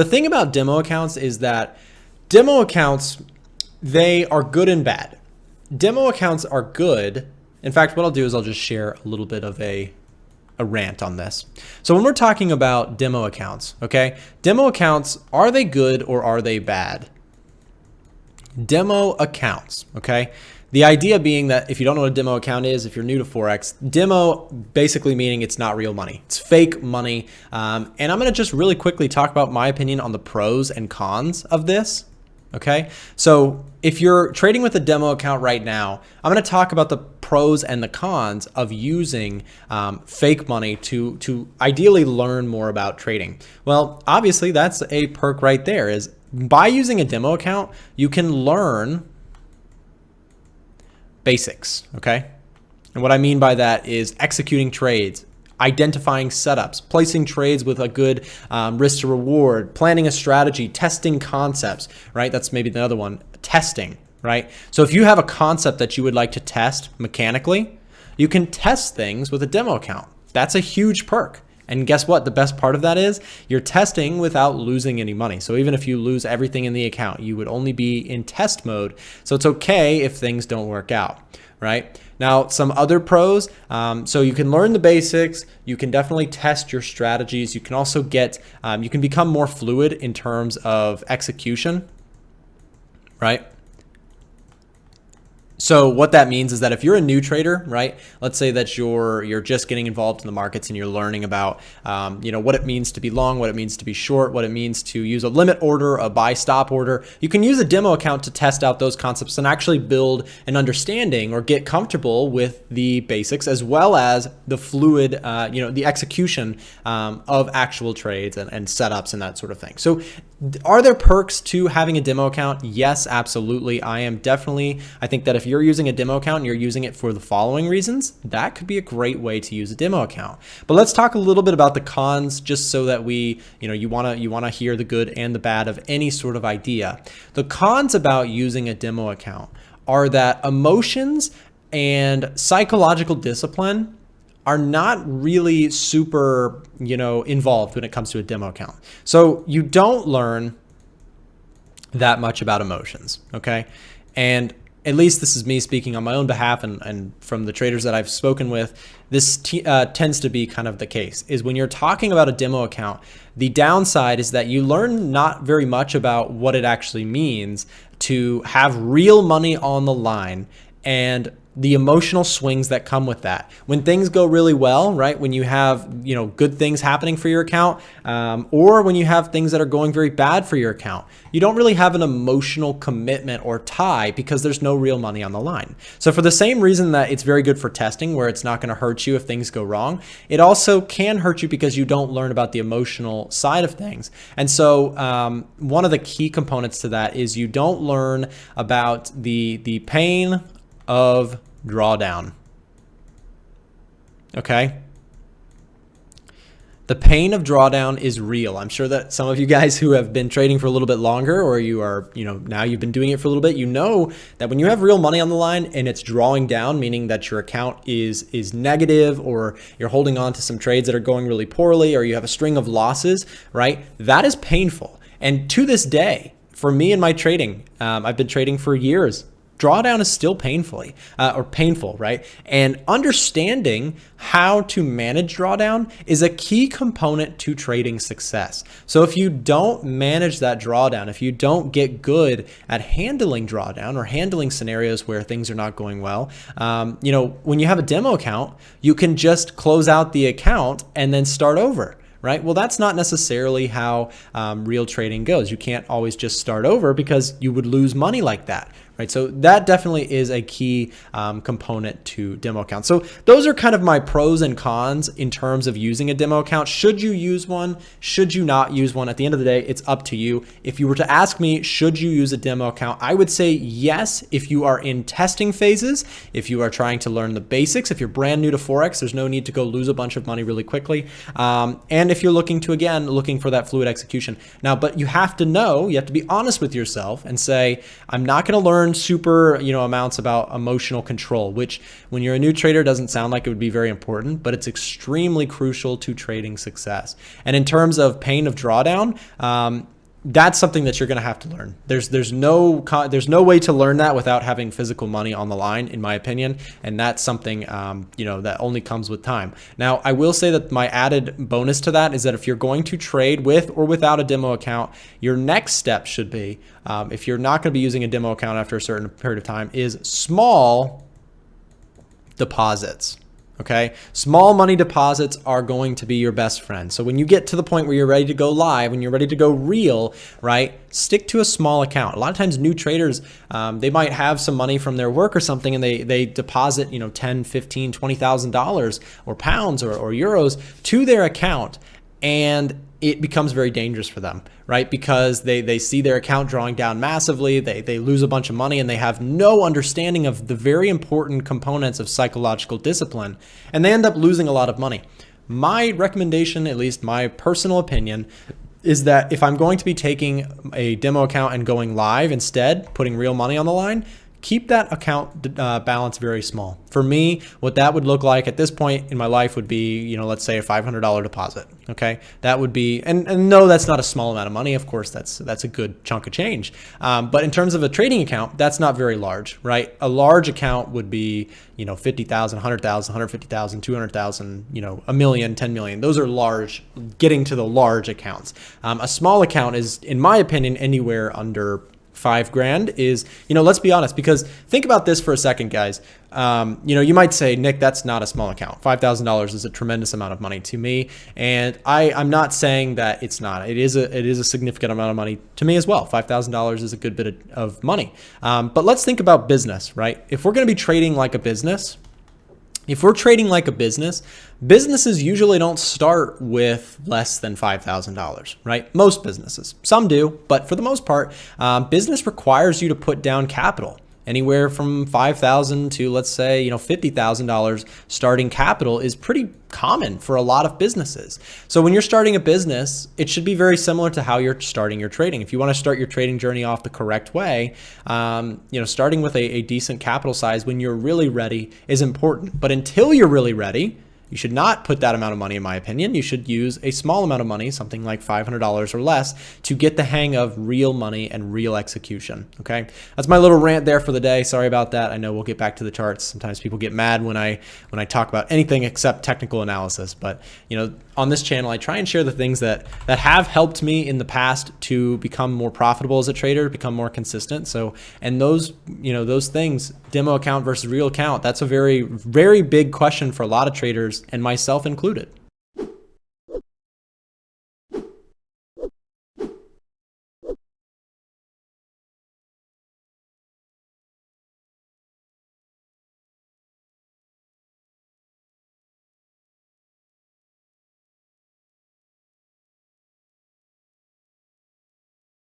the thing about demo accounts is that demo accounts, they are good and bad. Demo accounts are good. In fact, what I'll do is I'll just share a little bit of a rant on this. So when we're talking about demo accounts, okay, demo accounts, are they good or are they bad? Demo accounts, okay? The idea being that if you don't know what a demo account is, if you're new to Forex, demo basically meaning it's not real money. It's fake money. And I'm going to just really quickly talk about my opinion on the pros and cons of this. Okay, so if you're trading with a demo account right now, I'm going to talk about the pros and the cons of using fake money to ideally learn more about trading. Well, obviously that's a perk right there, is by using a demo account, you can learn basics, okay? And what I mean by that is executing trades, identifying setups, placing trades with a good risk to reward, planning a strategy, testing concepts, right? That's maybe the other one, testing, right? So if you have a concept that you would like to test mechanically, you can test things with a demo account. That's a huge perk. And guess what? The best part of that is you're testing without losing any money. So even if you lose everything in the account, you would only be in test mode. So it's okay if things don't work out, right? Now, some other pros, so you can learn the basics, you can definitely test your strategies, you can also get, you can become more fluid in terms of execution, right? So what that means is that if you're a new trader, right, let's say that you're just getting involved in the markets and you're learning about, what it means to be long, what it means to be short, what it means to use a limit order, a buy stop order, you can use a demo account to test out those concepts and actually build an understanding or get comfortable with the basics as well as the fluid, the execution of actual trades and setups and that sort of thing. So are there perks to having a demo account? Yes, absolutely. I think that if you're using a demo account and you're using it for the following reasons, that could be a great way to use a demo account. But let's talk a little bit about the cons, just so that you want to hear the good and the bad of any sort of idea. The cons about using a demo account are that emotions and psychological discipline are not really super, involved when it comes to a demo account. So you don't learn that much about emotions, okay? And at least this is me speaking on my own behalf and from the traders that I've spoken with, this tends to be kind of the case, is when you're talking about a demo account, the downside is that you learn not very much about what it actually means to have real money on the line and the emotional swings that come with that. When things go really well, right? When you have, good things happening for your account, or when you have things that are going very bad for your account, you don't really have an emotional commitment or tie because there's no real money on the line. So for the same reason that it's very good for testing, where it's not going to hurt you if things go wrong, it also can hurt you because you don't learn about the emotional side of things. And so one of the key components to that is you don't learn about the pain of drawdown. Okay. The pain of drawdown is real. I'm sure that some of you guys who have been trading for a little bit longer, or you are, now you've been doing it for a little bit, that when you have real money on the line and it's drawing down, meaning that your account is negative, or you're holding on to some trades that are going really poorly, or you have a string of losses, right? That is painful. And to this day, for me and my trading, I've been trading for years. Drawdown is still painful, right? And understanding how to manage drawdown is a key component to trading success. So if you don't manage that drawdown, if you don't get good at handling drawdown or handling scenarios where things are not going well, when you have a demo account, you can just close out the account and then start over. Right? Well, that's not necessarily how real trading goes. You can't always just start over because you would lose money like that. Right? So that definitely is a key component to demo accounts. So those are kind of my pros and cons in terms of using a demo account. Should you use one? Should you not use one? At the end of the day, it's up to you. If you were to ask me, should you use a demo account? I would say yes if you are in testing phases, if you are trying to learn the basics. If you're brand new to Forex, there's no need to go lose a bunch of money really quickly. And if you're looking for that fluid execution. Now, but you have to be honest with yourself and say, I'm not going to learn learn super, amounts about emotional control, which when you're a new trader doesn't sound like it would be very important, but it's extremely crucial to trading success. And in terms of pain of drawdown, that's something that you're going to have to learn. There's no way to learn that without having physical money on the line, in my opinion, and that's something that only comes with time. Now, I will say that my added bonus to that is that if you're going to trade with or without a demo account, your next step should be, if you're not going to be using a demo account after a certain period of time, is small deposits. Okay, small money deposits are going to be your best friend. So when you get to the point where you're ready to go live, when you're ready to go real, right, stick to a small account. A lot of times new traders, they might have some money from their work or something, and they deposit, $10, $15, $20,000 or pounds or euros to their account, and it becomes very dangerous for them, right? Because they see their account drawing down massively, they lose a bunch of money, and they have no understanding of the very important components of psychological discipline, and they end up losing a lot of money. My recommendation, at least my personal opinion, is that if I'm going to be taking a demo account and going live instead, putting real money on the line, keep that account balance very small. For me, what that would look like at this point in my life would be, let's say a $500 deposit. Okay, that would be, and no, that's not a small amount of money. Of course, that's a good chunk of change. But in terms of a trading account, that's not very large, right? A large account would be, 50,000, 100,000, 150,000, 200,000, a million, 10 million. Those are large, getting to the large accounts. A small account is, in my opinion, anywhere under $5,000 is, let's be honest, because think about this for a second, guys. You might say, Nick, that's not a small account. $5,000 is a tremendous amount of money to me. And I'm not saying that it's not. It is a significant amount of money to me as well. $5,000 is a good bit of money. But let's think about business, right? If we're going to be trading like a business, businesses usually don't start with less than $5,000, right? Most businesses, some do, but for the most part, business requires you to put down capital. Anywhere from $5,000 to, let's say, $50,000 starting capital is pretty common for a lot of businesses. So when you're starting a business, it should be very similar to how you're starting your trading. If you want to start your trading journey off the correct way, starting with a decent capital size when you're really ready is important. But until you're really ready, you should not put that amount of money, in my opinion. You should use a small amount of money, something like $500 or less, to get the hang of real money and real execution. Okay, that's my little rant there for the day. Sorry about that. I know we'll get back to the charts. Sometimes people get mad when I talk about anything except technical analysis. But on this channel, I try and share the things that have helped me in the past to become more profitable as a trader, become more consistent. So, and those things, demo account versus real account, that's a very, very big question for a lot of traders, and myself included.